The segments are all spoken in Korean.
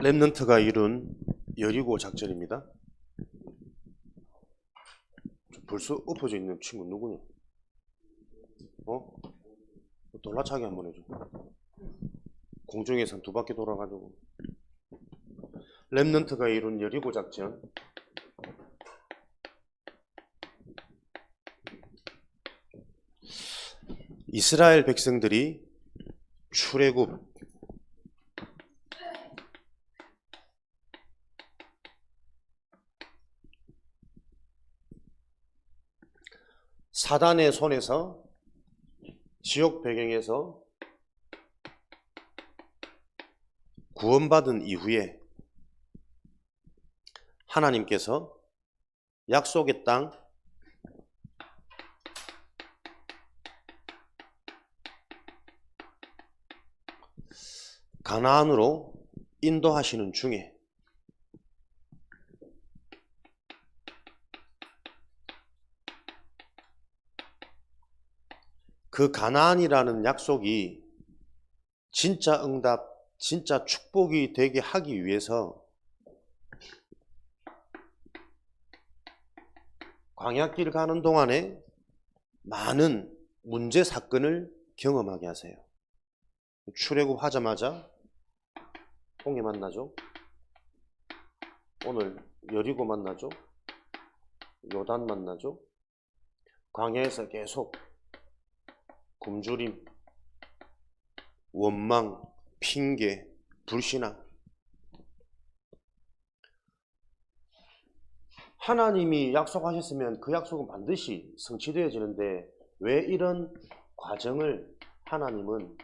렘넌트가 이룬 여리고 작전입니다. 벌써 엎어져 있는 친구 누구냐? 돌라차기 한번 해줘. 공중에서 두 바퀴 돌아가지고. 렘넌트가 이룬 여리고 작전. 이스라엘 백성들이 출애굽 사단의 손에서 지옥 배경에서 구원받은 이후에 하나님께서 약속의 땅 가나안으로 인도하시는 중에 그 가나안이라는 약속이 진짜 응답, 진짜 축복이 되게 하기 위해서 광야길 가는 동안에 많은 문제 사건을 경험하게 하세요. 출애굽 하자마자 홍해 만나죠. 오늘 여리고 만나죠. 요단 만나죠. 광야에서 계속 굶주림, 원망, 핑계, 불신앙. 하나님이 약속하셨으면 그 약속은 반드시 성취되어지는데 왜 이런 과정을 하나님은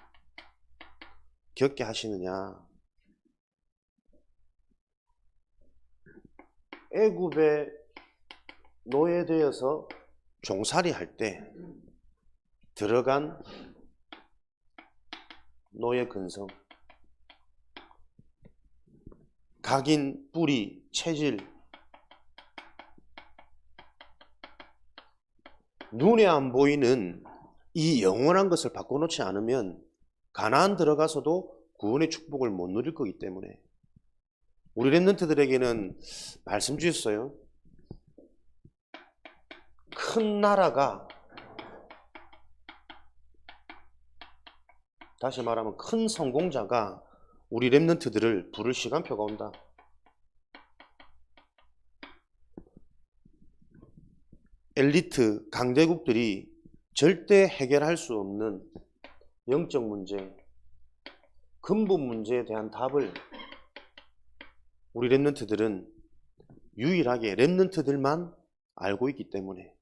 겪게 하시느냐? 애굽에 노예되어서 종살이 할 때 들어간 노예 근성, 각인, 뿌리, 체질, 눈에 안 보이는 이 영원한 것을 바꿔놓지 않으면 가나안 들어가서도 구원의 축복을 못 누릴 거기 때문에 우리 렘넌트들에게는 말씀 주셨어요. 큰 나라가, 다시 말하면 큰 성공자가 우리 렘넌트들을 부를 시간표가 온다. 엘리트 강대국들이 절대 해결할 수 없는 영적 문제, 근본 문제에 대한 답을 우리 렘넌트들은 유일하게 렘넌트들만 알고 있기 때문에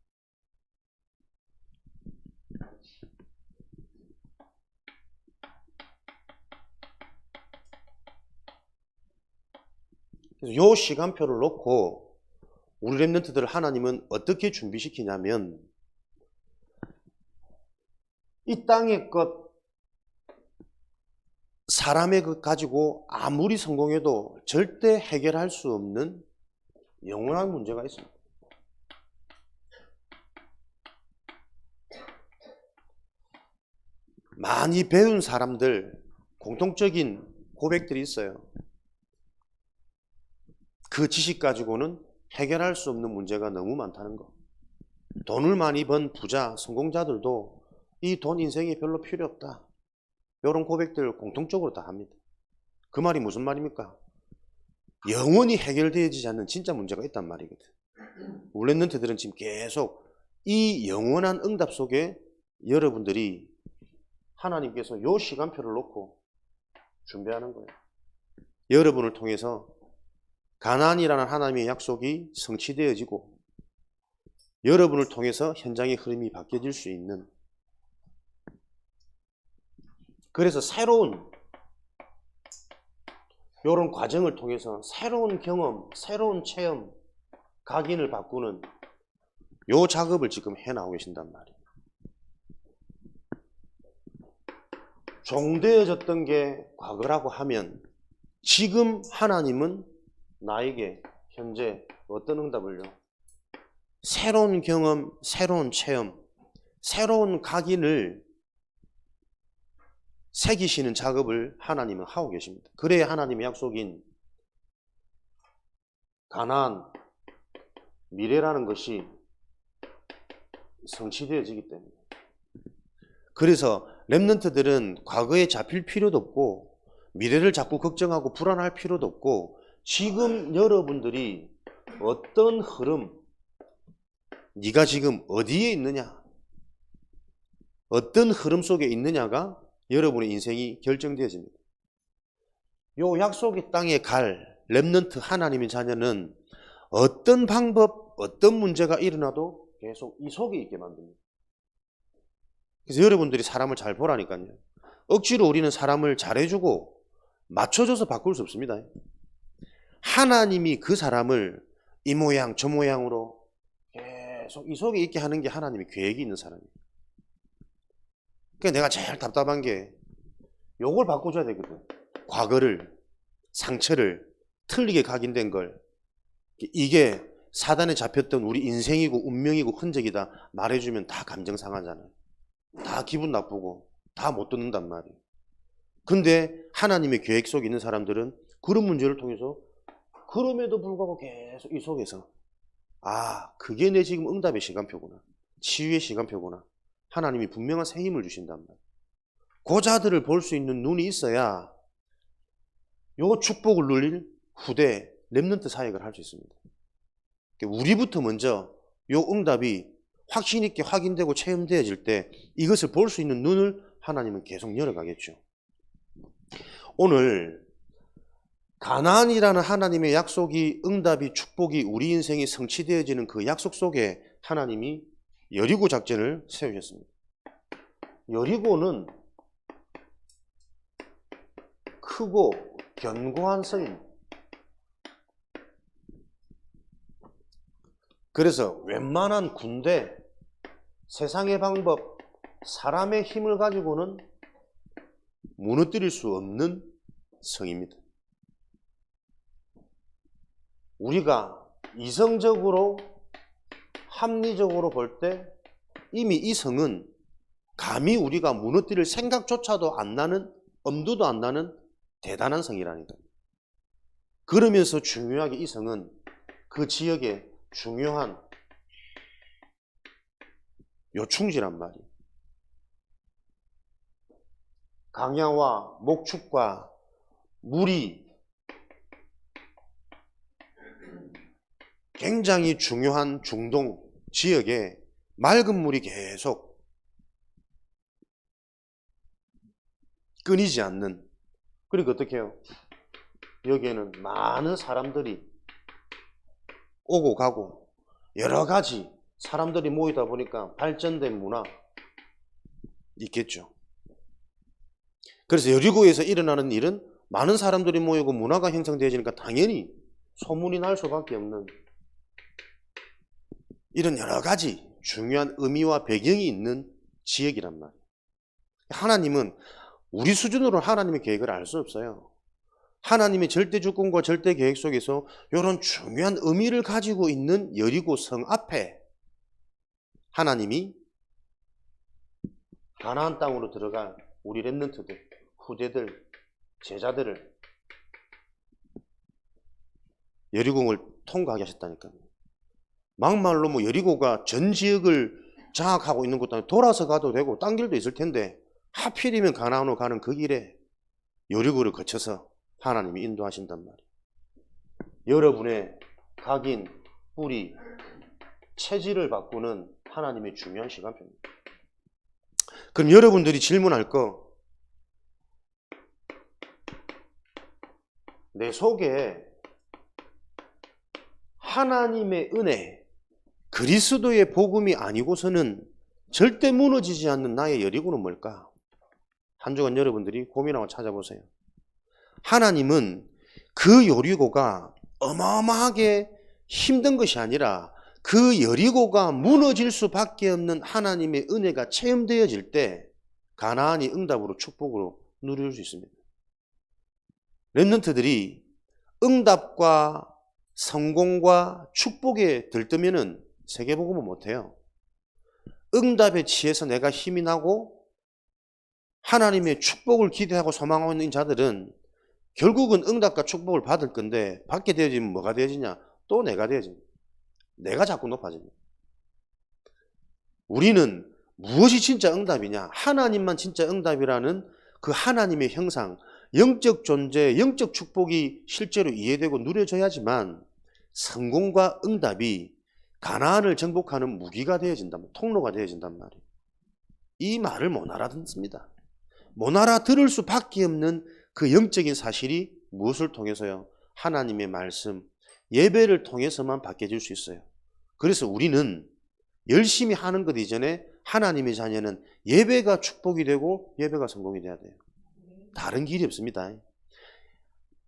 그래서 요 시간표를 놓고 우리 렘넌트들을 하나님은 어떻게 준비시키냐면 이 땅의 것, 사람의 것 가지고 아무리 성공해도 절대 해결할 수 없는 영원한 문제가 있습니다. 많이 배운 사람들 공통적인 고백들이 있어요. 그 지식 가지고는 해결할 수 없는 문제가 너무 많다는 거. 돈을 많이 번 부자, 성공자들도 이 돈 인생에 별로 필요 없다. 이런 고백들 공통적으로 다 합니다. 그 말이 무슨 말입니까? 영원히 해결되어지지 않는 진짜 문제가 있단 말이거든. 우리 렘넌트들은 지금 계속 이 영원한 응답 속에 여러분들이 하나님께서 요 시간표를 놓고 준비하는 거예요. 여러분을 통해서 가나안이라는 하나님의 약속이 성취되어지고 여러분을 통해서 현장의 흐름이 바뀌어질 수 있는, 그래서 새로운 이런 과정을 통해서 새로운 경험, 새로운 체험, 각인을 바꾸는 요 작업을 지금 해나오고 계신단 말이에요. 종되어졌던 게 과거라고 하면 지금 하나님은 나에게 현재 어떤 응답을요? 새로운 경험, 새로운 체험, 새로운 각인을 새기시는 작업을 하나님은 하고 계십니다. 그래야 하나님의 약속인 가나안, 미래라는 것이 성취되어지기 때문에. 그래서 렘넌트들은 과거에 잡힐 필요도 없고 미래를 자꾸 걱정하고 불안할 필요도 없고 지금 여러분들이 어떤 흐름, 네가 지금 어디에 있느냐, 어떤 흐름 속에 있느냐가 여러분의 인생이 결정되어집니다. 요 약속의 땅에 갈 렘넌트 하나님의 자녀는 어떤 방법, 어떤 문제가 일어나도 계속 이 속에 있게 만듭니다. 그래서 여러분들이 사람을 잘 보라니까요. 억지로 우리는 사람을 잘해주고 맞춰줘서 바꿀 수 없습니다. 하나님이 그 사람을 이 모양 저 모양으로 계속 이 속에 있게 하는 게 하나님의 계획이 있는 사람이에요. 그러니까 내가 제일 답답한 게 요걸 바꿔줘야 되거든. 과거를, 상처를, 틀리게 각인된 걸, 이게 사단에 잡혔던 우리 인생이고 운명이고 흔적이다 말해주면 다 감정 상하잖아요. 다 기분 나쁘고 다 못 듣는단 말이에요. 근데 하나님의 계획 속에 있는 사람들은 그런 문제를 통해서 그럼에도 불구하고 계속 이 속에서 그게 내 지금 응답의 시간표구나, 치유의 시간표구나, 하나님이 분명한 새 힘을 주신단 말이에요. 그 자들을 볼 수 있는 눈이 있어야 요 축복을 누릴 후대 렘넌트 사역을 할 수 있습니다. 우리부터 먼저 요 응답이 확신 있게 확인되고 체험되어질 때 이것을 볼 수 있는 눈을 하나님은 계속 열어가겠죠. 오늘 가나안이라는 하나님의 약속이, 응답이, 축복이 우리 인생에 성취되어지는 그 약속 속에 하나님이 여리고 작전을 세우셨습니다. 여리고는 크고 견고한 성입니다. 그래서 웬만한 군대, 세상의 방법, 사람의 힘을 가지고는 무너뜨릴 수 없는 성입니다. 우리가 이성적으로, 합리적으로 볼 때 이미 이 성은 감히 우리가 무너뜨릴 생각조차도 안 나는, 엄두도 안 나는 대단한 성이라니까요. 그러면서 중요하게 이 성은 그 지역의 중요한 요충지란 말이에요. 강야와 목축과 물이 굉장히 중요한 중동 지역에 맑은 물이 계속 끊이지 않는, 그러니까 어떻게 해요? 여기에는 많은 사람들이 오고 가고 여러 가지 사람들이 모이다 보니까 발전된 문화 있겠죠. 그래서 여리고에서 일어나는 일은 많은 사람들이 모이고 문화가 형성되어지니까 당연히 소문이 날 수밖에 없는 이런 여러 가지 중요한 의미와 배경이 있는 지역이란 말이에요. 하나님은 우리 수준으로 하나님의 계획을 알 수 없어요. 하나님의 절대 주권과 절대 계획 속에서 이런 중요한 의미를 가지고 있는 여리고 성 앞에 하나님이 가나안 땅으로 들어갈 우리 렘넌트들, 후대들, 제자들을 여리고를 통과하게 하셨다니까요. 막말로 뭐 여리고가 전 지역을 장악하고 있는 것도 아니고 돌아서 가도 되고 딴 길도 있을 텐데 하필이면 가나안으로 가는 그 길에 여리고를 거쳐서 하나님이 인도하신단 말이에요. 여러분의 각인, 뿌리, 체질을 바꾸는 하나님의 중요한 시간표입니다. 그럼 여러분들이 질문할 거, 내 속에 하나님의 은혜, 그리스도의 복음이 아니고서는 절대 무너지지 않는 나의 여리고는 뭘까? 한 주간 여러분들이 고민하고 찾아보세요. 하나님은 그 여리고가 어마어마하게 힘든 것이 아니라 그 여리고가 무너질 수밖에 없는 하나님의 은혜가 체험되어질 때 가나안이 응답으로 축복으로 누릴 수 있습니다. 렘넌트들이 응답과 성공과 축복에 들뜨면은 세계복음은 못해요. 응답에 취해서 내가 힘이 나고 하나님의 축복을 기대하고 소망하고 있는 자들은 결국은 응답과 축복을 받을 건데 받게 되어지면 뭐가 되어지냐? 또 내가 되어집니다. 내가 자꾸 높아집니다. 우리는 무엇이 진짜 응답이냐? 하나님만 진짜 응답이라는 그 하나님의 형상, 영적 존재, 영적 축복이 실제로 이해되고 누려져야지만 성공과 응답이 가나안을 정복하는 무기가 되어진단, 통로가 되어진단 말이에요. 이 말을 못 알아듣습니다. 못 알아들을 수밖에 없는 그 영적인 사실이 무엇을 통해서요? 하나님의 말씀, 예배를 통해서만 바뀌어질 수 있어요. 그래서 우리는 열심히 하는 것 이전에 하나님의 자녀는 예배가 축복이 되고 예배가 성공이 돼야 돼요. 다른 길이 없습니다.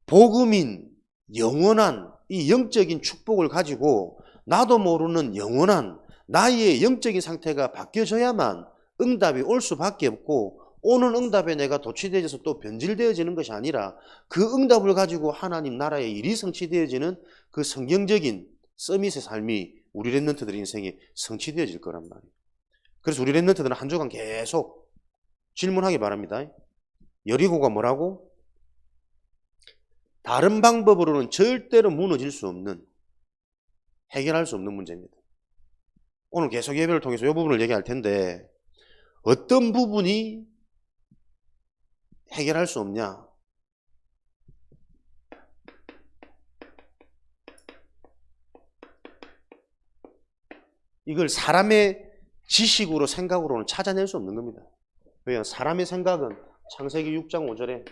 복음인 영원한 이 영적인 축복을 가지고 나도 모르는 영원한 나의 영적인 상태가 바뀌어져야만 응답이 올 수밖에 없고, 오는 응답에 내가 도취되어져서 또 변질되어지는 것이 아니라 그 응답을 가지고 하나님 나라의 일이 성취되어지는 그 성경적인 서밋의 삶이 우리 랩런트들 인생에 성취되어질 거란 말이에요. 그래서 우리 랩런트들은 한 주간 계속 질문하기 바랍니다. 여리고가 뭐라고? 다른 방법으로는 절대로 무너질 수 없는, 해결할 수 없는 문제입니다. 오늘 계속 예배를 통해서 이 부분을 얘기할 텐데, 어떤 부분이 해결할 수 없냐? 이걸 사람의 지식으로, 생각으로는 찾아낼 수 없는 겁니다. 왜냐하면 사람의 생각은 창세기 6장 5절에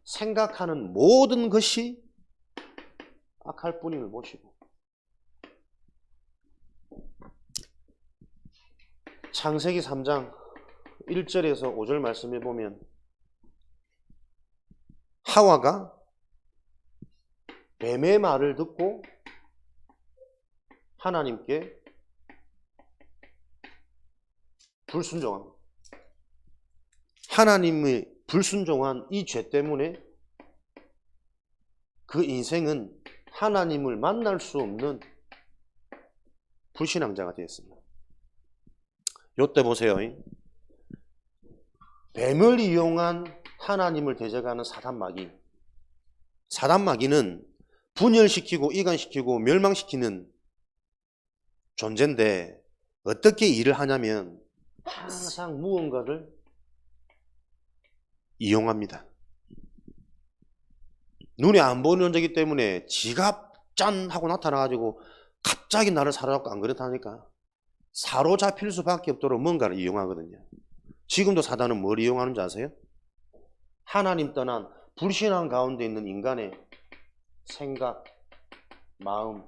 생각하는 모든 것이 악할 뿐임을 보시고, 창세기 3장 1절에서 5절 말씀해 보면 하와가 뱀의 말을 듣고 하나님께 불순종합니다. 하나님의 불순종한 이 죄 때문에 그 인생은 하나님을 만날 수 없는 불신앙자가 되었습니다. 요때 보세요. 뱀을 이용한 하나님을 대적하는 사단마귀는 분열시키고 이간시키고 멸망시키는 존재인데, 어떻게 일을 하냐면 항상 무언가를 이용합니다. 눈에 안 보이는 존재이기 때문에 지가 짠 하고 나타나가지고 갑자기 나를 사로잡고 안 그렇다니까 사로잡힐 수밖에 없도록 뭔가를 이용하거든요. 지금도 사단은 뭘 이용하는지 아세요? 하나님 떠난 불신앙 가운데 있는 인간의 생각, 마음,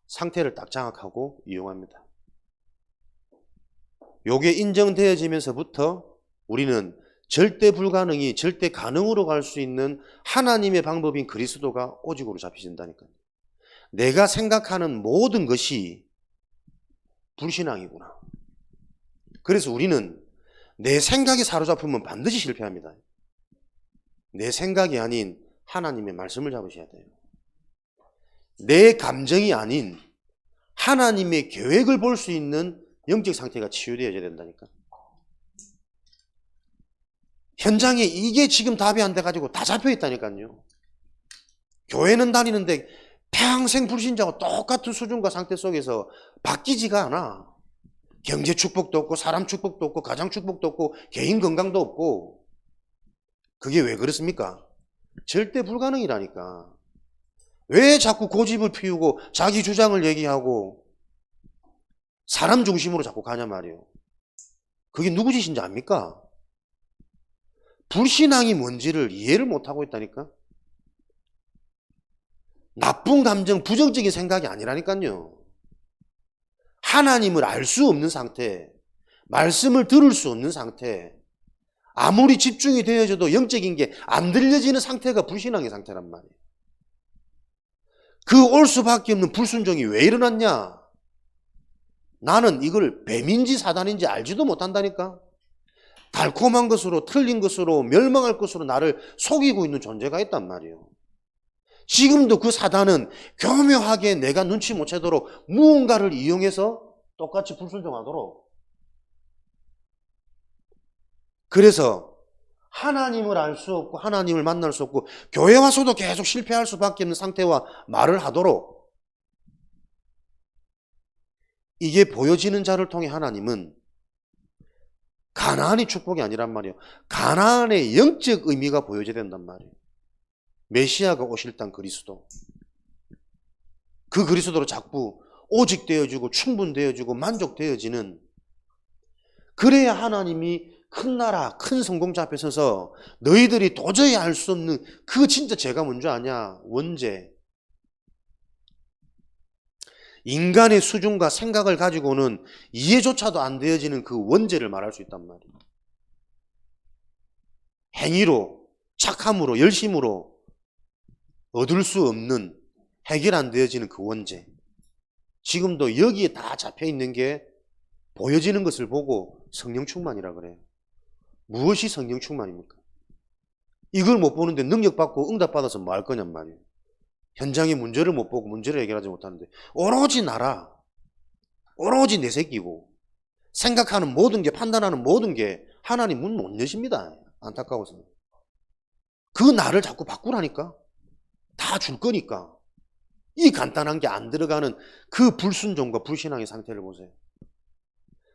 상태를 딱 장악하고 이용합니다. 요게 인정되어지면서부터 우리는 절대 불가능이 절대 가능으로 갈 수 있는 하나님의 방법인 그리스도가 오직으로 잡히신다니까요. 내가 생각하는 모든 것이 불신앙이구나. 그래서 우리는 내 생각이 사로잡히면 반드시 실패합니다. 내 생각이 아닌 하나님의 말씀을 잡으셔야 돼요. 내 감정이 아닌 하나님의 계획을 볼 수 있는 영적 상태가 치유되어야 된다니까. 현장에 이게 지금 답이 안 돼가지고 다 잡혀 있다니까요. 교회는 다니는데 평생 불신자와 똑같은 수준과 상태 속에서 바뀌지가 않아. 경제 축복도 없고 사람 축복도 없고 가정 축복도 없고 개인 건강도 없고. 그게 왜 그렇습니까? 절대 불가능이라니까. 왜 자꾸 고집을 피우고 자기 주장을 얘기하고 사람 중심으로 자꾸 가냐 말이에요. 그게 누구 짓인지 압니까? 불신앙이 뭔지를 이해를 못하고 있다니까. 나쁜 감정, 부정적인 생각이 아니라니까요. 하나님을 알 수 없는 상태, 말씀을 들을 수 없는 상태, 아무리 집중이 되어져도 영적인 게 안 들려지는 상태가 불신앙의 상태란 말이에요. 그 올 수밖에 없는 불순종이 왜 일어났냐? 나는 이걸 뱀인지 사단인지 알지도 못한다니까. 달콤한 것으로, 틀린 것으로, 멸망할 것으로 나를 속이고 있는 존재가 있단 말이에요. 지금도 그 사단은 교묘하게 내가 눈치 못 채도록 무언가를 이용해서 똑같이 불순종하도록. 그래서 하나님을 알 수 없고 하나님을 만날 수 없고 교회 와서도 계속 실패할 수밖에 없는 상태와 말을 하도록 이게 보여지는 자를 통해 하나님은 가나안이 축복이 아니란 말이에요. 가나안의 영적 의미가 보여져야 된단 말이에요. 메시아가 오실 땅 그리스도. 그 그리스도로 자꾸 오직되어지고 충분되어지고 만족되어지는, 그래야 하나님이 큰 나라 큰 성공자 앞에 서서 너희들이 도저히 알 수 없는 그 진짜 죄가 뭔지 아냐? 원죄. 인간의 수준과 생각을 가지고는 이해조차도 안 되어지는 그 원죄를 말할 수 있단 말이에요. 행위로, 착함으로, 열심으로 얻을 수 없는, 해결 안 되어지는 그 원죄. 지금도 여기에 다 잡혀 있는 게 보여지는 것을 보고 성령 충만이라 그래요. 무엇이 성령 충만입니까? 이걸 못 보는데 능력받고 응답받아서 뭐 할 거냔 말이에요. 현장의 문제를 못 보고 문제를 해결하지 못하는데 오로지 나라, 오로지 내 새끼고 생각하는 모든 게, 판단하는 모든 게 하나님 문 못 여십니다. 안타까워서. 그 나를 자꾸 바꾸라니까. 다 줄 거니까. 이 간단한 게 안 들어가는 그 불순종과 불신앙의 상태를 보세요.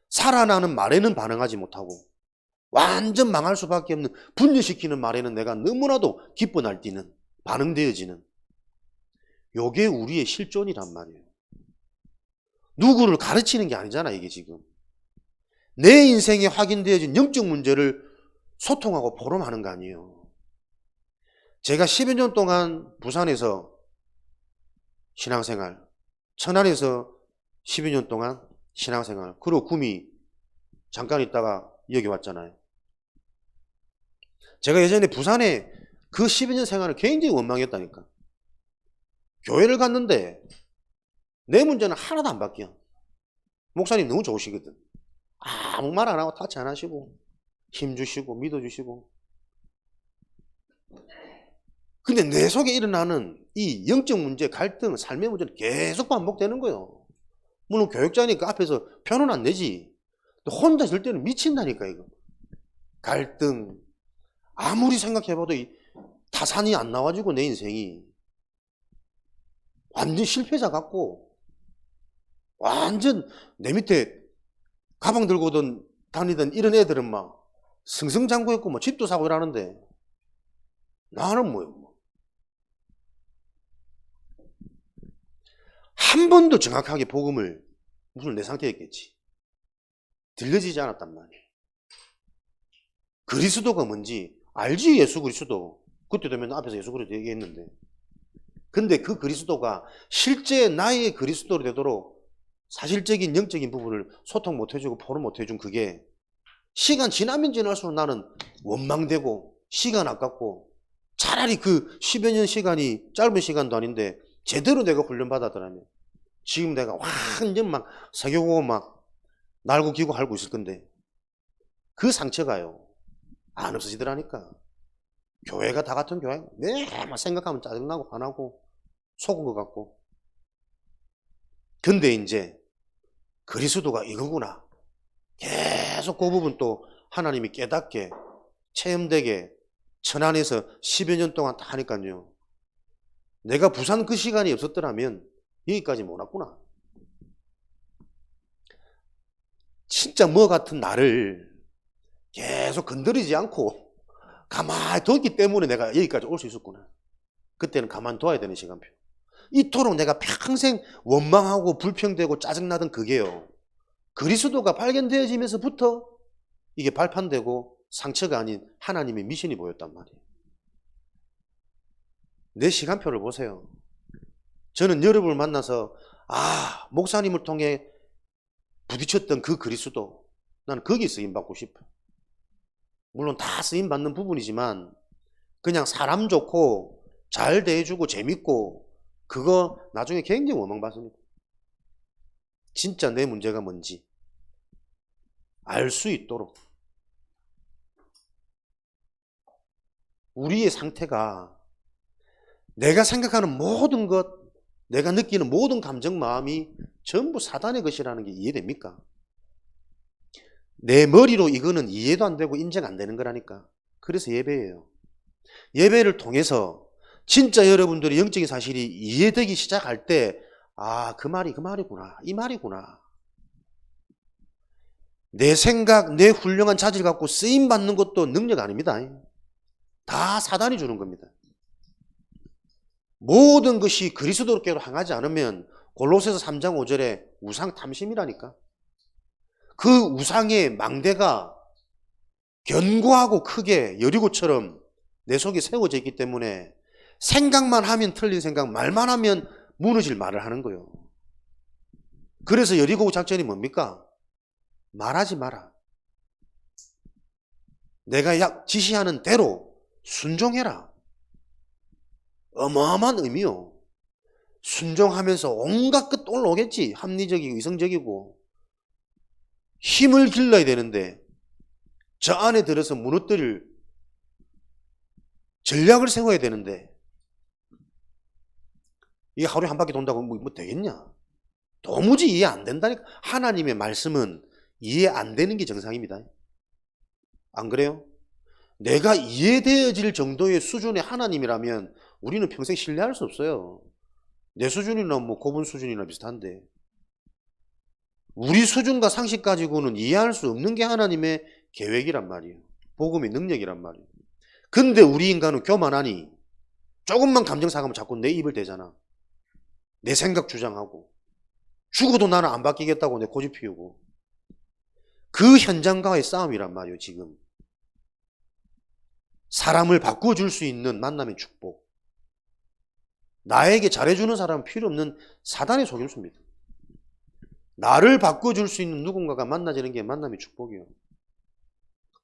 살아나는 말에는 반응하지 못하고 완전 망할 수밖에 없는, 분열시키는 말에는 내가 너무나도 기뻐 날뛰는, 반응되어지는, 요게 우리의 실존이란 말이에요. 누구를 가르치는 게 아니잖아 이게 지금. 내 인생에 확인되어진 영적 문제를 소통하고 포럼하는 거 아니에요. 제가 10여 년 동안 부산에서 신앙생활, 천안에서 12년 동안 신앙생활, 그리고 구미 잠깐 있다가 여기 왔잖아요. 제가 예전에 부산에 그 12년 생활을 굉장히 원망했다니까. 교회를 갔는데 내 문제는 하나도 안 바뀌어. 목사님 너무 좋으시거든. 아무 말 안 하고 타치 안 하시고 힘주시고 믿어주시고. 근데 내 속에 일어나는 이 영적 문제, 갈등, 삶의 문제는 계속 반복되는 거예요. 물론 교육자니까 앞에서 편은 안 내지. 혼자 있을 때는 미친다니까 이거. 갈등. 아무리 생각해봐도 이 타산이 안 나와지고 내 인생이 완전 실패자 같고, 완전 내 밑에 가방 들고 다니던 이런 애들은 막 승승장구했고 뭐 집도 사고 이러는데 나는 뭐요? 한 번도 정확하게 복음을, 무슨 내 상태였겠지, 들려지지 않았단 말이에요. 그리스도가 뭔지 알지. 예수 그리스도. 그때 되면 앞에서 예수 그리스도 얘기했는데, 근데 그 그리스도가 실제 나의 그리스도로 되도록 사실적인 영적인 부분을 소통 못 해주고 포럼 못 해준, 그게 시간 지나면 지날수록 나는 원망되고 시간 아깝고, 차라리 그 10여 년 시간이 짧은 시간도 아닌데 제대로 내가 훈련받았더라면 지금 내가 완전 막 사교고 막 날고 기고 할고 있을 건데, 그 상처가요 안 없어지더라니까. 교회가 다 같은 교회, 매만 생각하면 짜증나고 화나고 속은 것 같고. 근데 이제 그리스도가 이거구나, 계속 그 부분 또 하나님이 깨닫게 체험되게 천안에서 10여 년 동안 다 하니까요, 내가 부산 그 시간이 없었더라면 여기까지 못 왔구나. 진짜 뭐 같은 나를 계속 건드리지 않고 가만히 뒀기 때문에 내가 여기까지 올 수 있었구나. 그때는 가만히 둬야 되는 시간표. 이토록 내가 평생 원망하고 불평되고 짜증나던 그게요, 그리스도가 발견되어지면서부터 이게 발판되고 상처가 아닌 하나님의 미션이 보였단 말이에요. 내 시간표를 보세요. 저는 여러분을 만나서 목사님을 통해 부딪혔던 그 그리스도, 나는 거기에 쓰임받고 싶어. 물론 다 쓰임받는 부분이지만 그냥 사람 좋고 잘 대해주고 재밌고 그거 나중에 굉장히 원망받습니다. 진짜 내 문제가 뭔지 알 수 있도록 우리의 상태가, 내가 생각하는 모든 것, 내가 느끼는 모든 감정, 마음이 전부 사단의 것이라는 게 이해됩니까? 내 머리로 이거는 이해도 안 되고 인정 안 되는 거라니까. 그래서 예배예요. 예배를 통해서 진짜 여러분들이 영적인 사실이 이해되기 시작할 때, 아, 그 말이구나. 이 말이구나. 내 생각, 내 훌륭한 자질 갖고 쓰임 받는 것도 능력 아닙니다. 다 사단이 주는 겁니다. 모든 것이 그리스도께로 향하지 않으면 골로새서 3장 5절에 우상 탐심이라니까. 그 우상의 망대가 견고하고 크게 여리고처럼 내 속에 세워져 있기 때문에 생각만 하면 틀린 생각, 말만 하면 무너질 말을 하는 거예요. 그래서 여리고 작전이 뭡니까? 말하지 마라. 내가 지시하는 대로 순종해라. 어마어마한 의미요. 순종하면서 온갖 것 올라오겠지. 합리적이고 이성적이고. 힘을 길러야 되는데 저 안에 들어서 무너뜨릴 전략을 세워야 되는데 이게 하루에 한 바퀴 돈다고 뭐 되겠냐? 도무지 이해 안 된다니까. 하나님의 말씀은 이해 안 되는 게 정상입니다. 안 그래요? 내가 이해되어질 정도의 수준의 하나님이라면 우리는 평생 신뢰할 수 없어요. 내 수준이나 뭐 고분 수준이나 비슷한데 우리 수준과 상식 가지고는 이해할 수 없는 게 하나님의 계획이란 말이에요. 복음의 능력이란 말이에요. 근데 우리 인간은 교만하니 조금만 감정 상하면 자꾸 내 입을 대잖아. 내 생각 주장하고 죽어도 나는 안 바뀌겠다고 내 고집 피우고 그 현장과의 싸움이란 말이에요. 지금 사람을 바꿔줄 수 있는 만남의 축복, 나에게 잘해주는 사람은 필요 없는 사단의 속임수입니다. 나를 바꿔줄 수 있는 누군가가 만나지는 게 만남의 축복이에요.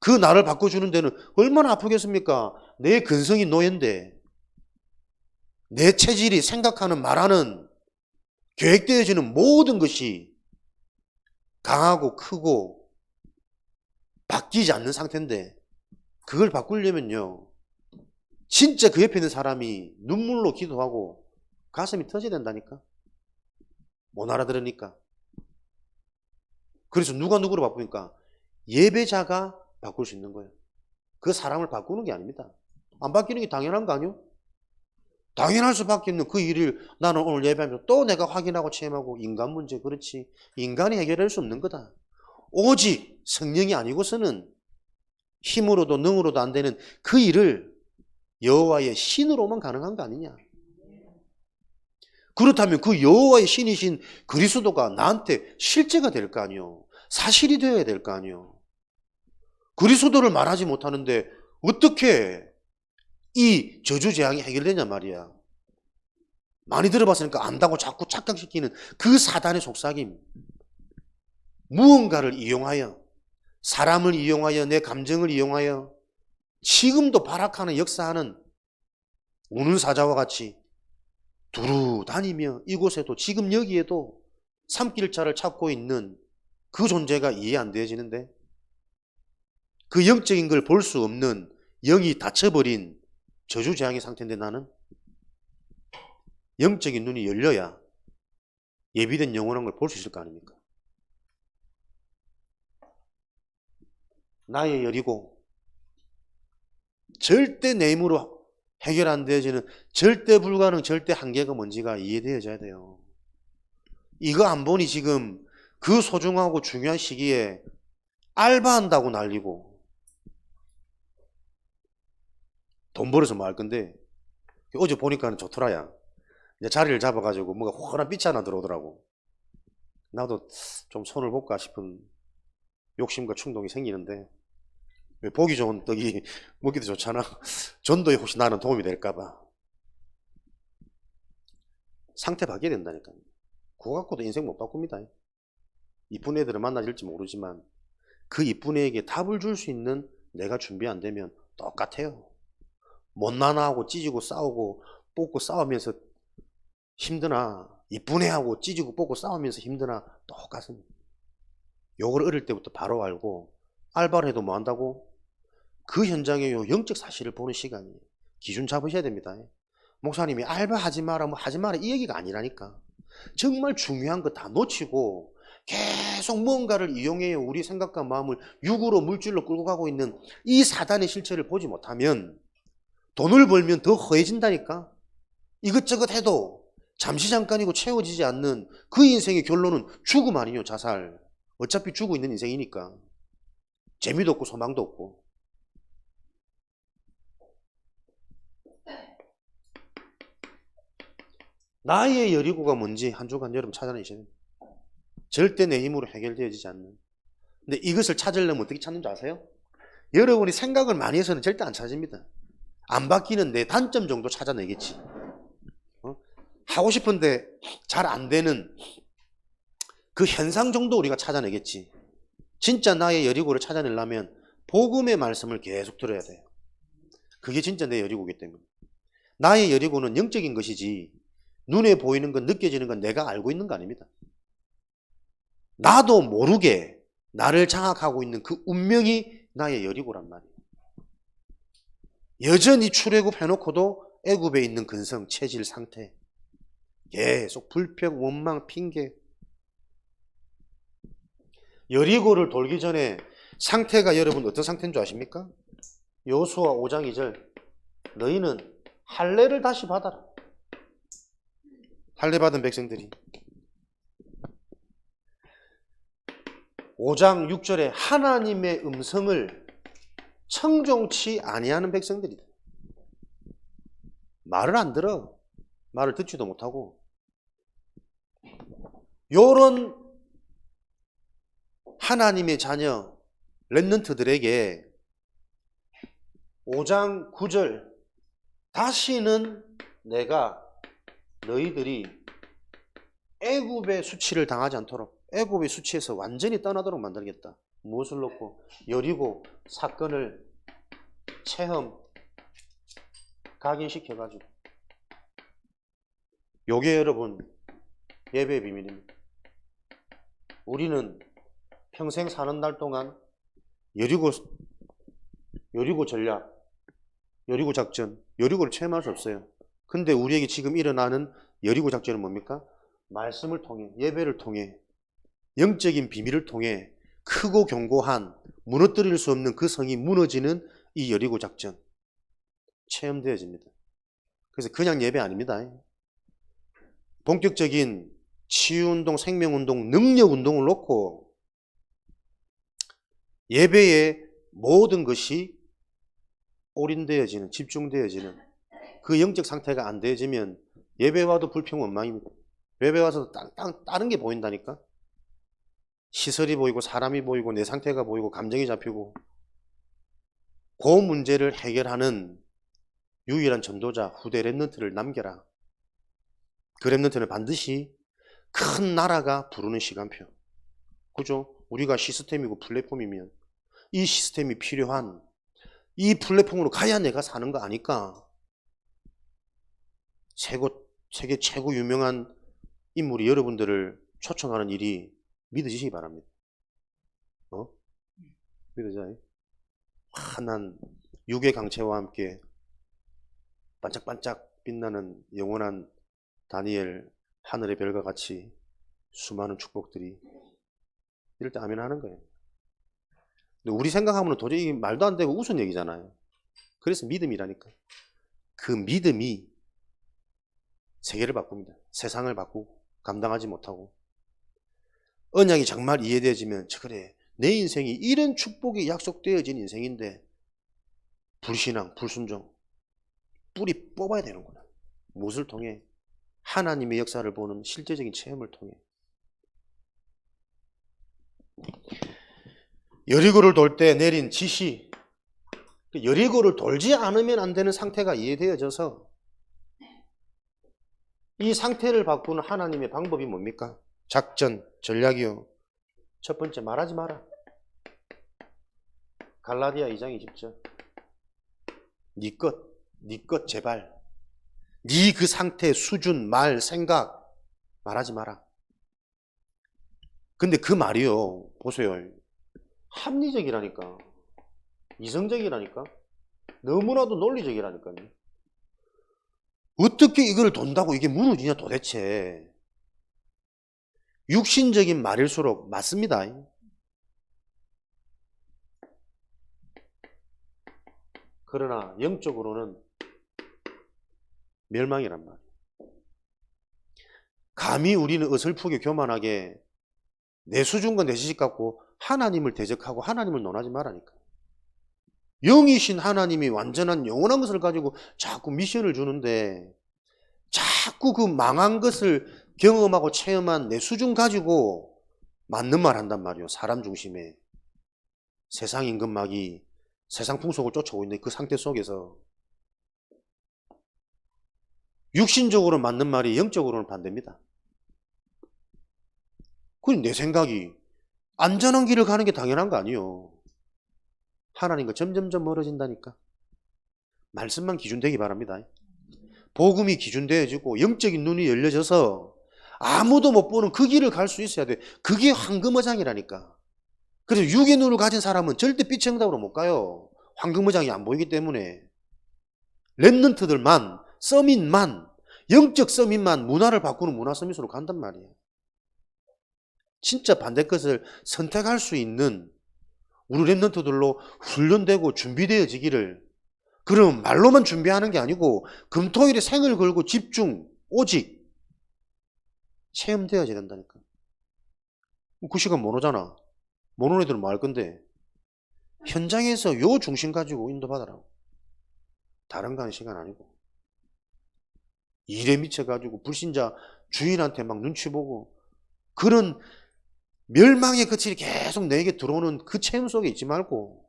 그 나를 바꿔주는 데는 얼마나 아프겠습니까? 내 근성이 노예인데 내 체질이 생각하는 말하는 계획되어지는 모든 것이 강하고 크고 바뀌지 않는 상태인데 그걸 바꾸려면요 진짜 그 옆에 있는 사람이 눈물로 기도하고 가슴이 터져야 된다니까. 못 알아들으니까. 그래서 누가 누구를 바꾸니까 예배자가 바꿀 수 있는 거예요. 그 사람을 바꾸는 게 아닙니다. 안 바뀌는 게 당연한 거 아니에요? 당연할 수밖에 없는 그 일을 나는 오늘 예배하면서 또 내가 확인하고 체험하고 인간 문제, 그렇지. 인간이 해결할 수 없는 거다. 오직 성령이 아니고서는 힘으로도 능으로도 안 되는 그 일을 여호와의 신으로만 가능한 거 아니냐. 그렇다면 그 여호와의 신이신 그리스도가 나한테 실제가 될 거 아니요. 사실이 되어야 될 거 아니요. 그리스도를 말하지 못하는데 어떻게 이 저주재앙이 해결되냐 말이야. 많이 들어봤으니까 안다고 자꾸 착각시키는 그 사단의 속삭임. 무언가를 이용하여, 사람을 이용하여, 내 감정을 이용하여 지금도 발악하는 역사하는 우는 사자와 같이 두루 다니며 이곳에도 지금 여기에도 삼킬자를 찾고 있는 그 존재가 이해 안 되어지는데 그 영적인 걸 볼 수 없는 영이 닫혀버린 저주재앙의 상태인데 나는 영적인 눈이 열려야 예비된 영원한 걸 볼 수 있을 거 아닙니까? 나의 여리고 절대 내 힘으로 해결 안 되어지는 절대 불가능, 절대 한계가 뭔지가 이해되어져야 돼요. 이거 안 보니 지금 그 소중하고 중요한 시기에 알바한다고 난리고 돈 벌어서 뭐 할 건데 어제 보니까 좋더라야. 이제 자리를 잡아가지고 뭔가 환한 빛이 하나 들어오더라고. 나도 좀 손을 볼까 싶은 욕심과 충동이 생기는데 보기 좋은 떡이 먹기도 좋잖아. 전도에 혹시 나는 도움이 될까봐. 상태 바뀌어야 된다니까요. 그거 갖고도 인생 못 바꿉니다. 이쁜 애들을 만나질지 모르지만 그 이쁜 애에게 답을 줄 수 있는 내가 준비 안 되면 똑같아요. 못나나하고 찌지고 싸우고 뽑고 싸우면서 힘드나 이쁜 애하고 찌지고 뽑고 싸우면서 힘드나 똑같습니다. 요걸 어릴 때부터 바로 알고 알바를 해도 뭐 한다고? 그 현장의 요 영적 사실을 보는 시간이 기준 잡으셔야 됩니다. 목사님이 알바하지 마라 뭐 하지 마라 이 얘기가 아니라니까. 정말 중요한 거 다 놓치고 계속 무언가를 이용해요. 우리 생각과 마음을 육으로 물질로 끌고 가고 있는 이 사단의 실체를 보지 못하면 돈을 벌면 더 허해진다니까. 이것저것 해도 잠시 잠깐이고 채워지지 않는 그 인생의 결론은 죽음 아니요, 자살. 어차피 죽고 있는 인생이니까. 재미도 없고 소망도 없고. 나의 여리고가 뭔지 한 주간 여러분 찾아내셔야 됩니다. 절대 내 힘으로 해결되어지지 않는. 근데 이것을 찾으려면 어떻게 찾는 줄 아세요? 여러분이 생각을 많이 해서는 절대 안 찾습니다. 안 바뀌는 내 단점 정도 찾아내겠지. 하고 싶은데 잘 안 되는 그 현상 정도 우리가 찾아내겠지. 진짜 나의 여리고를 찾아내려면 복음의 말씀을 계속 들어야 돼요. 그게 진짜 내 여리고이기 때문에. 나의 여리고는 영적인 것이지 눈에 보이는 건, 느껴지는 건 내가 알고 있는 거 아닙니다. 나도 모르게 나를 장악하고 있는 그 운명이 나의 여리고란 말이에요. 여전히 출애굽 해놓고도 애굽에 있는 근성, 체질, 상태, 계속 불평, 원망, 핑계. 여리고를 돌기 전에 상태가 여러분 어떤 상태인 줄 아십니까? 여호수아 5장 2절, 너희는 할례를 다시 받아라. 할례 받은 백성들이 5장 6절에 하나님의 음성을 청종치 아니하는 백성들이다. 말을 안 들어. 말을 듣지도 못하고. 요런 하나님의 자녀 렘넌트들에게 5장 9절, 다시는 내가 너희들이 애굽의 수치를 당하지 않도록, 애굽의 수치에서 완전히 떠나도록 만들겠다. 무엇을 놓고? 여리고 사건을 체험, 각인시켜가지고. 요게 여러분 예배의 비밀입니다. 우리는 평생 사는 날 동안 여리고 전략, 여리고 작전, 여리고를 체험할 수 없어요. 근데 우리에게 지금 일어나는 여리고 작전은 뭡니까? 말씀을 통해, 예배를 통해, 영적인 비밀을 통해 크고 견고한, 무너뜨릴 수 없는 그 성이 무너지는 이 여리고 작전 체험되어집니다. 그래서 그냥 예배 아닙니다. 본격적인 치유운동, 생명운동, 능력운동을 놓고 예배의 모든 것이 올인되어지는, 집중되어지는 그 영적 상태가 안 되어지면 예배 와도 불평 원망입니다. 예배 와서 다른 게 보인다니까. 시설이 보이고 사람이 보이고 내 상태가 보이고 감정이 잡히고. 그 문제를 해결하는 유일한 전도자, 후대 렘넌트를 남겨라. 그 렘넌트는 반드시 큰 나라가 부르는 시간표. 그죠? 우리가 시스템이고 플랫폼이면 이 시스템이 필요한, 이 플랫폼으로 가야 내가 사는 거 아니까. 세계 최고 유명한 인물이 여러분들을 초청하는 일이 믿어지시기 바랍니다. 믿어져요? 환한 육의 강체와 함께 반짝반짝 빛나는 영원한 다니엘, 하늘의 별과 같이 수많은 축복들이, 이럴 때 아멘 하는 거예요. 근데 우리 생각하면 도저히 말도 안 되고 우스운 얘기잖아요. 그래서 믿음이라니까. 그 믿음이 세계를 바꿉니다. 세상을 바꾸고 감당하지 못하고. 언약이 정말 이해되어지면, 그래, 내 인생이 이런 축복이 약속되어진 인생인데 불신앙, 불순종, 뿌리 뽑아야 되는구나. 무엇을 통해? 하나님의 역사를 보는 실제적인 체험을 통해. 여리고를 돌 때 내린 지시, 여리고를 돌지 않으면 안 되는 상태가 이해되어져서 이 상태를 바꾸는 하나님의 방법이 뭡니까? 작전, 전략이요. 첫 번째, 말하지 마라. 갈라디아 2장 20절. 네 것 제발. 네 그 상태, 수준, 말, 생각 말하지 마라. 근데 그 말이요, 보세요. 합리적이라니까. 이성적이라니까. 너무나도 논리적이라니까요. 어떻게 이걸 돈다고 이게 무너지냐 도대체. 육신적인 말일수록 맞습니다. 그러나 영적으로는 멸망이란 말이에요. 감히 우리는 어설프게 교만하게 내 수준과 내 지식 갖고 하나님을 대적하고 하나님을 논하지 말라니까. 영이신 하나님이 완전한 영원한 것을 가지고 자꾸 미션을 주는데 자꾸 그 망한 것을 경험하고 체험한 내 수준 가지고 맞는 말 한단 말이에요. 사람 중심에. 세상 임금막이 세상 풍속을 쫓아오고 있는 그 상태 속에서 육신적으로 맞는 말이 영적으로는 반대입니다. 그건 내 생각이 안전한 길을 가는 게 당연한 거 아니에요. 하나님과 점점점 멀어진다니까. 말씀만 기준되기 바랍니다. 복음이 기준되어지고 영적인 눈이 열려져서 아무도 못 보는 그 길을 갈 수 있어야 돼. 그게 황금어장이라니까. 그래서 육의 눈을 가진 사람은 절대 빛의 응답으로 못 가요. 황금어장이 안 보이기 때문에. 렘넌트들만, 서밋만, 영적 서밋만 문화를 바꾸는 문화 서밋으로 간단 말이에요. 진짜 반대 것을 선택할 수 있는 우리 렘넌트들로 훈련되고 준비되어지기를. 그럼 말로만 준비하는 게 아니고 금토일에 생을 걸고 집중, 오직 체험되어져야 된다니까. 그 시간 못 오잖아. 못 오는 애들은 뭐 할 건데. 현장에서 요 중심 가지고 인도받으라고. 다른 거 하는 시간 아니고. 일에 미쳐가지고 불신자 주인한테 막 눈치 보고 그런 멸망의 거칠이 계속 내게 들어오는 그 체험 속에 있지 말고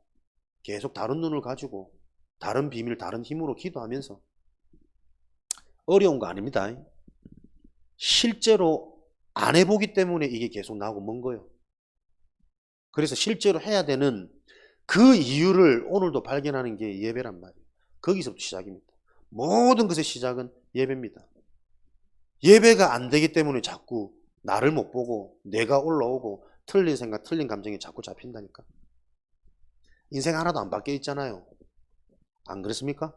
계속 다른 눈을 가지고 다른 비밀, 다른 힘으로 기도하면서. 어려운 거 아닙니다. 실제로 안 해보기 때문에 이게 계속 나오고 먼 거예요. 그래서 실제로 해야 되는 그 이유를 오늘도 발견하는 게 예배란 말이에요. 거기서부터 시작입니다. 모든 것의 시작은 예배입니다. 예배가 안 되기 때문에 자꾸 나를 못 보고 내가 올라오고 틀린 생각, 틀린 감정이 자꾸 잡힌다니까. 인생 하나도 안 바뀌어 있잖아요. 안 그렇습니까?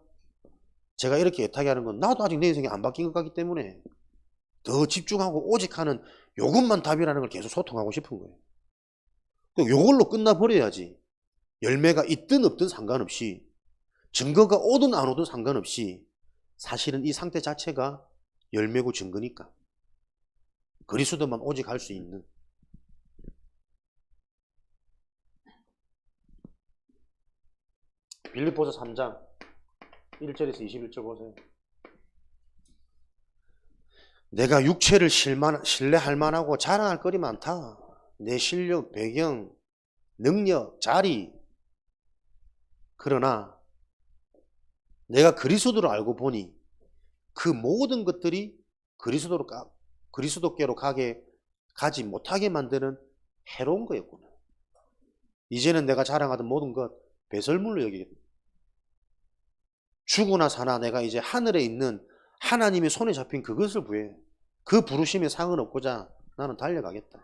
제가 이렇게 애타게 하는 건 나도 아직 내 인생이 안 바뀐 것 같기 때문에 더 집중하고 오직 하는 요것만 답이라는 걸 계속 소통하고 싶은 거예요. 요걸로 끝나버려야지. 열매가 있든 없든 상관없이, 증거가 오든 안 오든 상관없이 사실은 이 상태 자체가 열매고 증거니까. 그리스도만 오직 할 수 있는. 빌립보서 3장 1절에서 21절 보세요. 내가 육체를 신뢰할 만하고 자랑할 거리 많다. 내 실력, 배경, 능력, 자리. 그러나 내가 그리스도를 알고 보니 그 모든 것들이 그리스도께로 가지 못하게 만드는 해로운 거였구나. 이제는 내가 자랑하던 모든 것 배설물로 여기겠다. 죽으나 사나 내가 이제 하늘에 있는 하나님의 손에 잡힌 그것을 구해. 그 부르심의 상을 얻고자 나는 달려가겠다.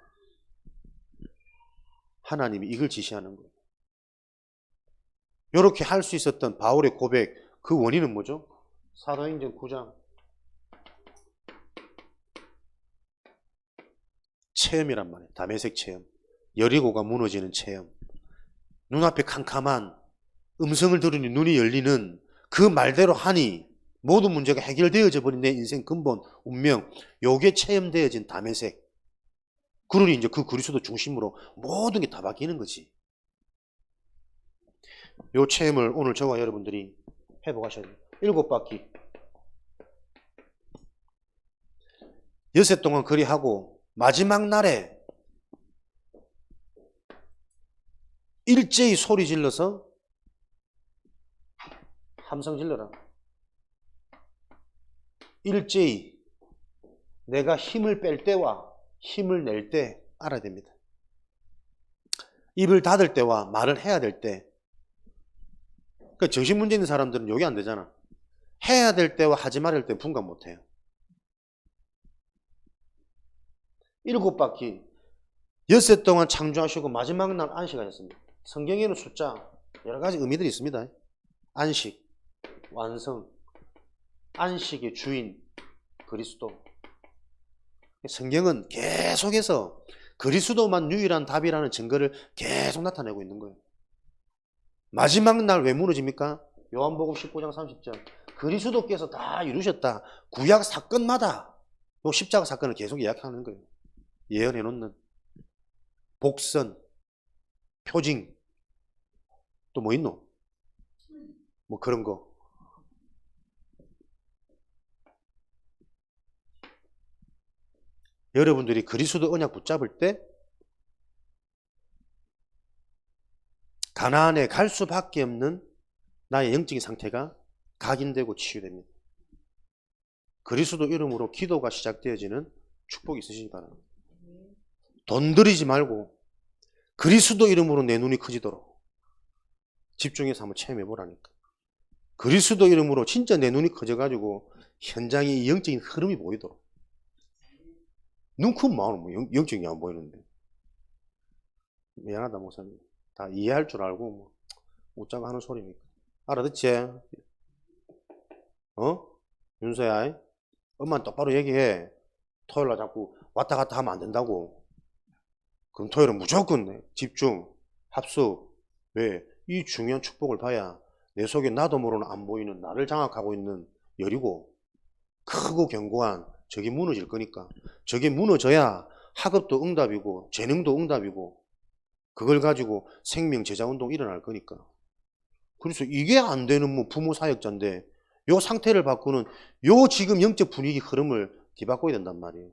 하나님이 이걸 지시하는 거예요. 이렇게 할 수 있었던 바울의 고백, 그 원인은 뭐죠? 사도행전 9장. 체험이란 말이에요. 다메섹 체험. 여리고가 무너지는 체험. 눈앞에 캄캄한 음성을 들으니 눈이 열리는 그 말대로 하니 모든 문제가 해결되어져 버린 내 인생 근본, 운명, 요게 체험되어진 다메섹. 그러니 이제 그 그리스도 중심으로 모든 게 다 바뀌는 거지. 요 체험을 오늘 저와 여러분들이 회복하셔야 돼요. 7바퀴. 6해 동안 그리하고 마지막 날에 일제히 소리 질러서 함성 질러라. 일제히 내가 힘을 뺄 때와 힘을 낼 때 알아야 됩니다. 입을 닫을 때와 말을 해야 될 때. 그러니까 정신문제 있는 사람들은 요게 안 되잖아. 해야 될 때와 하지 말을 때 분간 못해요. 7바퀴 6해 동안 창조하시고 마지막 날 안식하셨습니다. 성경에는 숫자 여러 가지 의미들이 있습니다. 안식, 완성, 안식의 주인 그리스도. 성경은 계속해서 그리스도만 유일한 답이라는 증거를 계속 나타내고 있는 거예요. 마지막 날 왜 무너집니까? 요한복음 19장 30절. 그리스도께서 다 이루셨다. 구약 사건마다 요 십자가 사건을 계속 이야기하는 거예요. 예언해 놓는 복선, 표징, 또 뭐 있노? 뭐 그런 거. 여러분들이 그리스도 언약 붙잡을 때 가나안에 갈 수밖에 없는 나의 영적인 상태가 각인되고 치유됩니다. 그리스도 이름으로 기도가 시작되어지는 축복이 있으시기 바랍니다. 돈 들이지 말고 그리스도 이름으로 내 눈이 커지도록 집중해서 한번 체험해 보라니까. 그리스도 이름으로 진짜 내 눈이 커져가지고 현장의 영적인 흐름이 보이도록. 눈 큰 마음은 뭐 영적인 게 안 보이는데. 미안하다 목사님. 다 이해할 줄 알고 뭐 웃자고 하는 소리니까. 알아듣지? 윤서야, 엄마는 똑바로 얘기해. 토요일날 자꾸 왔다 갔다 하면 안 된다고. 그럼 토요일은 무조건 집중, 합숙. 왜? 이 중요한 축복을 봐야 내 속에 나도 모르는 안 보이는 나를 장악하고 있는 열이고 크고 견고한 저게 무너질 거니까. 저게 무너져야 학업도 응답이고 재능도 응답이고 그걸 가지고 생명 제자운동 일어날 거니까. 그래서 이게 안 되는 뭐 부모 사역자인데 요 상태를 바꾸는 요 지금 영적 분위기 흐름을 뒤바꿔야 된단 말이에요.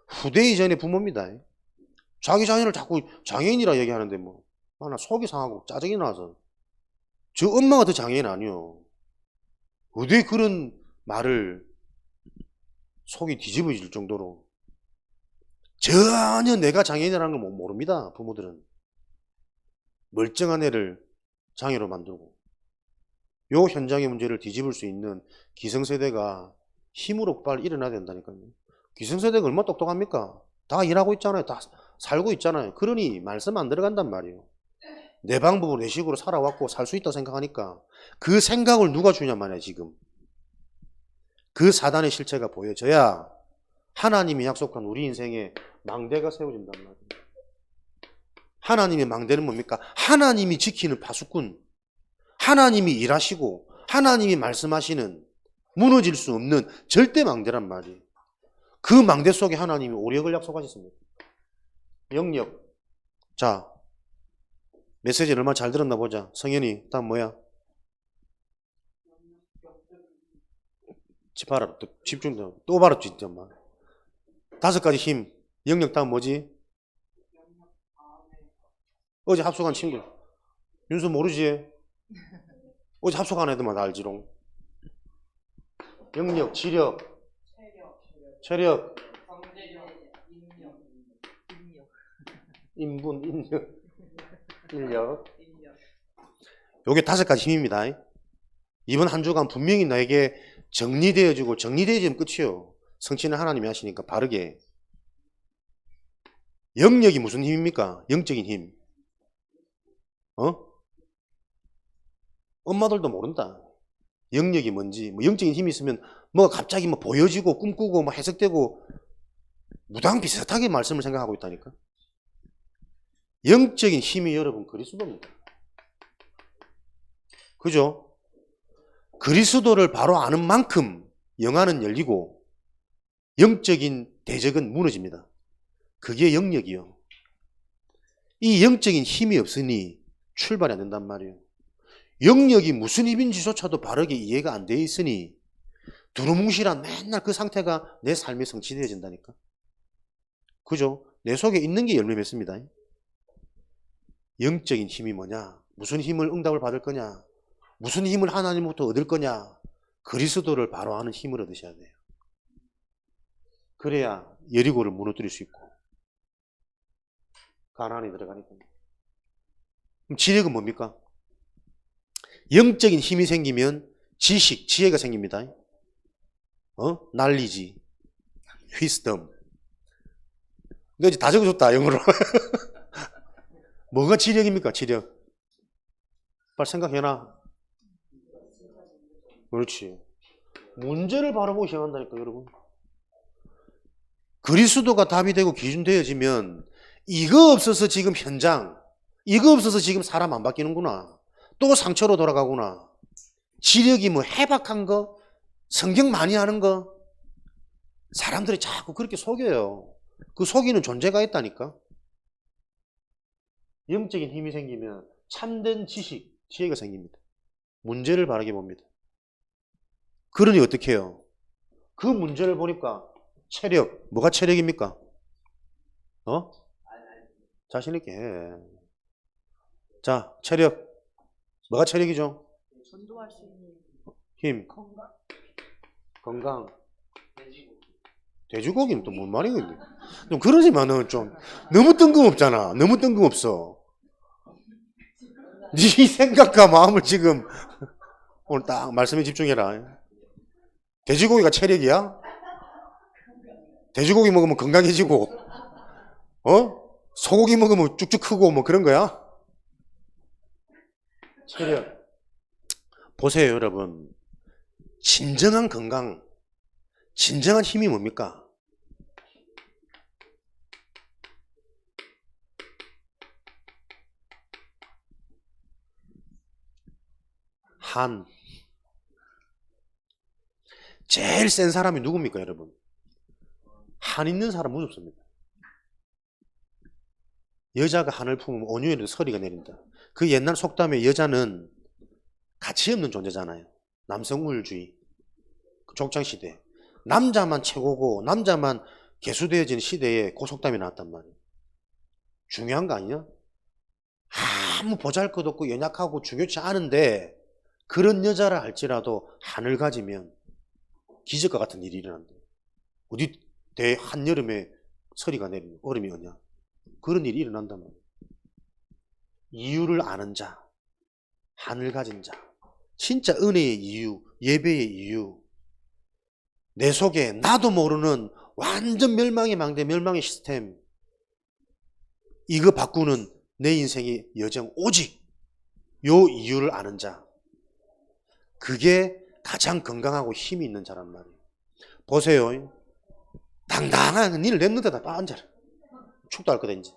후대 이전의 부모입니다. 자기 자녀를 자꾸 장애인이라 얘기하는데 뭐 나 속이 상하고 짜증이 나서 저 엄마가 더 장애인 아니요. 어디 그런 말을 속이 뒤집어질 정도로 전혀 내가 장애인이라는 걸 모릅니다. 부모들은 멀쩡한 애를 장애로 만들고 요 현장의 문제를 뒤집을 수 있는 기성세대가 힘으로 빨리 일어나야 된다니까요. 기성세대가 얼마나 똑똑합니까? 다 일하고 있잖아요. 다 살고 있잖아요. 그러니 말씀 안 들어간단 말이에요. 내 방법으로 내 식으로 살아왔고 살 수 있다고 생각하니까 그 생각을 누가 주냐 말이야 지금. 그 사단의 실체가 보여져야 하나님이 약속한 우리 인생에 망대가 세워진단 말이에요. 하나님의 망대는 뭡니까? 하나님이 지키는 파수꾼, 하나님이 일하시고 하나님이 말씀하시는 무너질 수 없는 절대 망대란 말이에요. 그 망대 속에 하나님이 오력을 약속하셨습니다. 영역. 자, 메시지를 얼마나 잘 들었나 보자. 성현이 다음 뭐야? 봐라. 집중 또 봐라 진짜 막. 5가지 힘. 영역 다음 뭐지? 어제 합숙한 친구. 윤수 모르지? 어제 합숙한 애들만 다 알지롱. 영역, 지력, 체력, 인분, 인력. 요게 5가지 힘입니다. 이번 한 주간 분명히 나에게 정리되어지고 정리되어지면 끝이요. 성취는 하나님이 하시니까 바르게. 영역이 무슨 힘입니까? 영적인 힘. 엄마들도 모른다. 영역이 뭔지. 뭐 영적인 힘이 있으면 뭐가 갑자기 뭐 보여지고 꿈꾸고 뭐 해석되고 무당 비슷하게 말씀을 생각하고 있다니까. 영적인 힘이 여러분 그리스도입니다. 그죠? 그리스도를 바로 아는 만큼 영안은 열리고 영적인 대적은 무너집니다. 그게 영역이요. 이 영적인 힘이 없으니 출발이 안 된단 말이에요. 영역이 무슨 힘인지조차도 바르게 이해가 안 돼 있으니 두루뭉실한 맨날 그 상태가 내 삶에 성취되어진다니까. 그죠? 내 속에 있는 게 열매 맺습니다. 영적인 힘이 뭐냐? 무슨 힘을 응답을 받을 거냐? 무슨 힘을 하나님부터 얻을 거냐? 그리스도를 바로 아는 힘을 얻으셔야 돼요. 그래야 여리고를 무너뜨릴 수 있고 가나안에 들어가니까. 그럼 지력은 뭡니까? 영적인 힘이 생기면 지식, 지혜가 생깁니다. 난리지, wisdom. 너 이제 다 적어줬다 영어로. 뭐가 지력입니까? 지력. 빨리 생각해놔. 그렇지. 문제를 바라보고 시작한다니까 여러분. 그리스도가 답이 되고 기준 되어지면 이거 없어서 지금 현장, 이거 없어서 지금 사람 안 바뀌는구나. 또 상처로 돌아가구나. 지력이 뭐 해박한 거, 성경 많이 하는 거, 사람들이 자꾸 그렇게 속여요. 그 속이는 존재가 있다니까. 영적인 힘이 생기면 참된 지혜가 생깁니다. 문제를 바라게 봅니다. 그러니 어떻게 해요? 그 문제를 보니까 체력, 뭐가 체력입니까? 자신 있게 해. 자, 체력. 뭐가 체력이죠? 전도할 수 있는 힘, 건강. 돼지고기는 또 뭔 말이거든? 좀 그러지만은 좀 너무 뜬금없잖아. 너무 뜬금없어. 네 생각과 마음을 지금 오늘 딱 말씀에 집중해라. 돼지고기가 체력이야? 돼지고기 먹으면 건강해지고, 소고기 먹으면 쭉쭉 크고 뭐 그런 거야? 체력. 보세요, 여러분. 진정한 건강, 진정한 힘이 뭡니까? 한. 제일 센 사람이 누굽니까, 여러분? 한 있는 사람 무섭습니다. 여자가 한을 품으면 온유에도 서리가 내린다. 그 옛날 속담에 여자는 가치 없는 존재잖아요. 남성 우월주의. 족장시대. 남자만 최고고 남자만 개수되어진 시대에 그 속담이 나왔단 말이에요. 중요한 거 아니냐? 아무 보잘것없고 연약하고 중요치 않은데 그런 여자라 할지라도 한을 가지면 기적과 같은 일이 일어난다. 어디 한여름에 서리가 내리는 얼음이 오냐? 그런 일이 일어난단 말이에요. 이유를 아는 자, 한을 가진 자, 진짜 은혜의 이유, 예배의 이유, 내 속에 나도 모르는 완전 멸망의 망대, 멸망의 시스템, 이거 바꾸는 내 인생의 여정, 오직 요 이유를 아는 자, 그게 가장 건강하고 힘이 있는 자란 말이에요. 보세요. 당당한 니를 랩는데다 앉아라. 축도 할 거다 이제.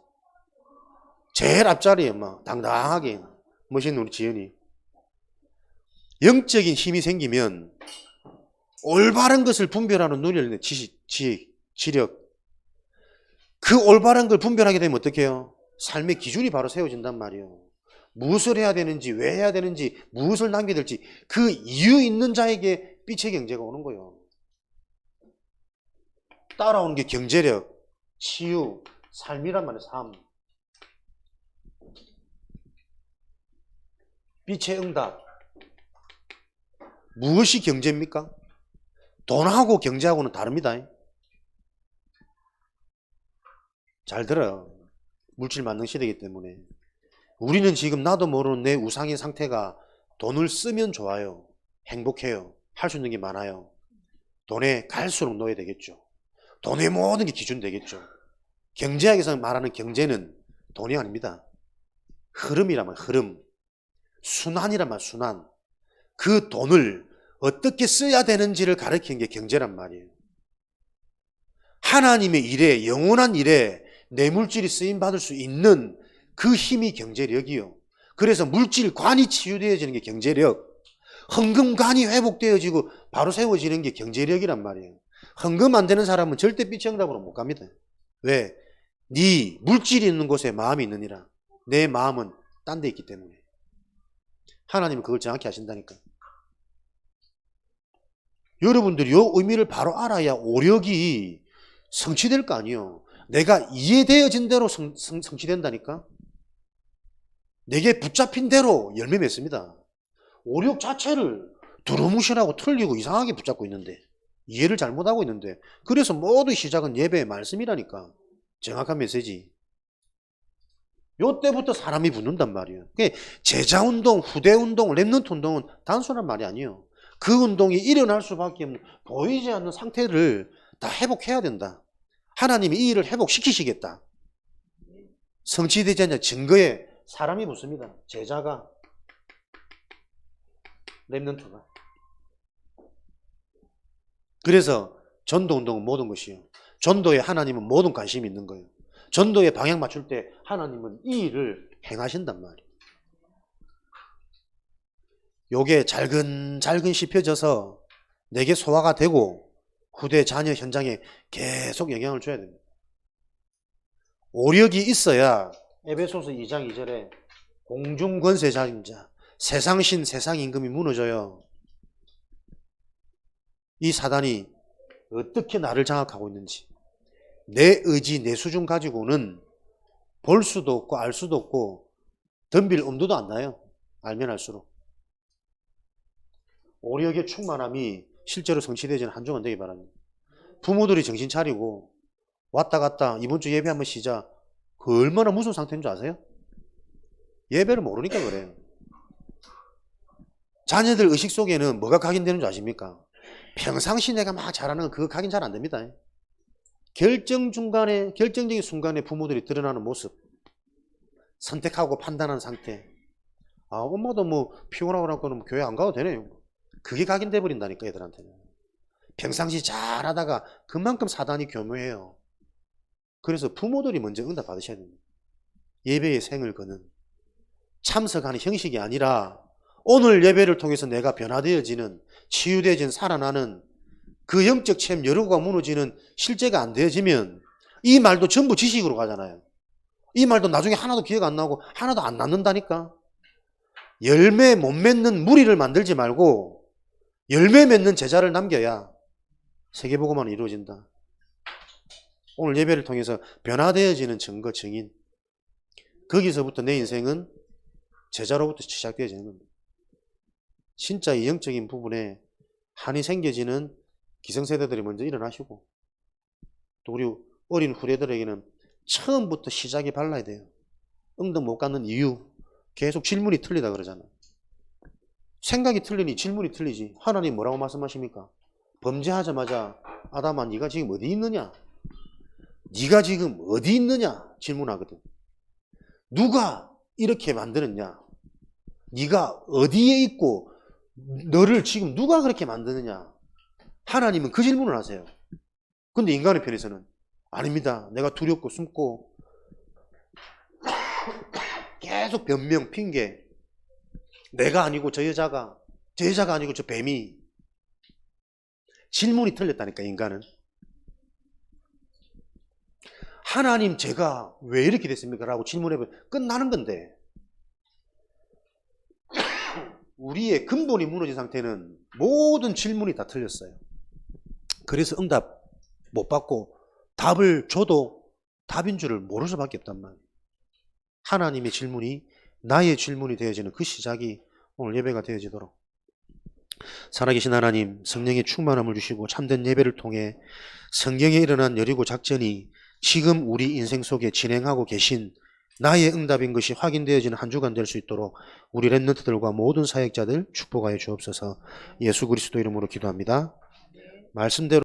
제일 앞자리에 막 당당하게 멋있는 우리 지연이. 영적인 힘이 생기면 올바른 것을 분별하는 눈이 열리는 지력. 그 올바른 걸 분별하게 되면 어떻게 해요? 삶의 기준이 바로 세워진단 말이에요. 무엇을 해야 되는지, 왜 해야 되는지, 무엇을 남겨야 될지 그 이유 있는 자에게 빛의 경제가 오는 거예요. 따라오는 게 경제력, 치유, 삶이란 말이에요. 삶. 빛의 응답. 무엇이 경제입니까? 돈하고 경제하고는 다릅니다. 잘 들어요. 물질 만능 시대이기 때문에. 우리는 지금 나도 모르는 내 우상의 상태가 돈을 쓰면 좋아요. 행복해요. 할 수 있는 게 많아요. 돈에 갈수록 놓여야 되겠죠. 돈의 모든 게 기준 되겠죠. 경제학에서 말하는 경제는 돈이 아닙니다. 흐름이란 말, 흐름. 순환이란 말, 순환. 그 돈을 어떻게 써야 되는지를 가르치는 게 경제란 말이에요. 하나님의 일에, 영원한 일에 내 물질이 쓰임받을 수 있는 그 힘이 경제력이요. 그래서 물질관이 치유되어지는 게 경제력. 헌금관이 회복되어지고 바로 세워지는 게 경제력이란 말이에요. 헌금 안 되는 사람은 절대 빛의 응답으로 못 갑니다. 왜? 네 물질이 있는 곳에 마음이 있느니라. 내 마음은 딴 데 있기 때문에. 하나님은 그걸 정확히 하신다니까. 여러분들이 이 의미를 바로 알아야 오력이 성취될 거 아니에요. 내가 이해되어진 대로 성취된다니까. 내게 붙잡힌 대로 열매 맺습니다. 오력 자체를 두루뭉실하고 틀리고 이상하게 붙잡고 있는데, 이해를 잘못하고 있는데, 그래서 모두 시작은 예배의 말씀이라니까. 정확한 메시지. 요때부터 사람이 붙는단 말이에요. 제자운동, 후대운동, 랩넌트 운동은 단순한 말이 아니에요. 그 운동이 일어날 수밖에 없는 보이지 않는 상태를 다 회복해야 된다. 하나님이 이 일을 회복시키시겠다. 성취되지 않는 증거에 사람이 붙습니다. 제자가, 랩넌트가. 그래서 전도운동은 모든 것이요. 전도에 하나님은 모든 관심이 있는 거예요. 전도에 방향 맞출 때 하나님은 이 일을 행하신단 말이에요. 요게 잘근잘근 씹혀져서 내게 소화가 되고 후대 자녀 현장에 계속 영향을 줘야 됩니다. 오력이 있어야 에베소서 2장 2절에 공중권세자인 세상신 세상임금이 무너져요. 이 사단이 어떻게 나를 장악하고 있는지 내 의지 내 수준 가지고는 볼 수도 없고 알 수도 없고 덤빌 엄두도 안 나요. 알면 알수록. 오력의 충만함이 실제로 성취되지는 한중 안 되기 바랍니다. 부모들이 정신 차리고 왔다 갔다 이번 주 예배 한번 쉬자. 그 얼마나 무서운 상태인 줄 아세요? 예배를 모르니까 그래요. 자녀들 의식 속에는 뭐가 각인되는 줄 아십니까? 평상시 내가 막 잘하는 그거 각인 잘 안 됩니다. 결정적인 순간에 부모들이 드러나는 모습, 선택하고 판단하는 상태. 아, 엄마도 뭐 피곤하고 나고는 교회 안 가도 되네요. 그게 각인돼 버린다니까 애들한테는. 평상시 잘하다가 그만큼 사단이 교묘해요. 그래서 부모들이 먼저 응답 받으셔야 됩니다. 예배의 생을 거는 참석하는 형식이 아니라 오늘 예배를 통해서 내가 변화되어지는 치유되어진 살아나는 그 영적 체험 여러가 무너지는 실제가 안 되어지면 이 말도 전부 지식으로 가잖아요. 이 말도 나중에 하나도 기억 안 나고 하나도 안 남는다니까. 열매 못 맺는 무리를 만들지 말고 열매 맺는 제자를 남겨야 세계복음화는 이루어진다. 오늘 예배를 통해서 변화되어지는 증거, 증인. 거기서부터 내 인생은 제자로부터 시작되어지는 겁니다. 진짜 이 영적인 부분에 한이 생겨지는 기성세대들이 먼저 일어나시고 또 우리 어린 후대들에게는 처음부터 시작이 발라야 돼요. 응답 못 갖는 이유. 계속 질문이 틀리다 그러잖아요. 생각이 틀리니 질문이 틀리지. 하나님 뭐라고 말씀하십니까? 범죄하자마자 아담아 네가 지금 어디 있느냐? 네가 지금 어디 있느냐? 질문하거든. 누가 이렇게 만드느냐? 네가 어디에 있고 너를 지금 누가 그렇게 만드느냐? 하나님은 그 질문을 하세요. 근데 인간의 편에서는 아닙니다. 내가 두렵고 숨고 계속 변명, 핑계. 내가 아니고 저 여자가 아니고 저 뱀이. 질문이 틀렸다니까 인간은. 하나님 제가 왜 이렇게 됐습니까? 라고 질문해보면 끝나는 건데 우리의 근본이 무너진 상태는 모든 질문이 다 틀렸어요. 그래서 응답 못 받고 답을 줘도 답인 줄을 모를 수밖에 없단 말이에요. 하나님의 질문이 나의 질문이 되어지는 그 시작이 오늘 예배가 되어지도록 살아계신 하나님 성령의 충만함을 주시고 참된 예배를 통해 성경에 일어난 여리고 작전이 지금 우리 인생 속에 진행하고 계신 나의 응답인 것이 확인되어지는 한 주간 될 수 있도록 우리 렘넌트들과 모든 사역자들 축복하여 주옵소서. 예수 그리스도 이름으로 기도합니다. 말씀대로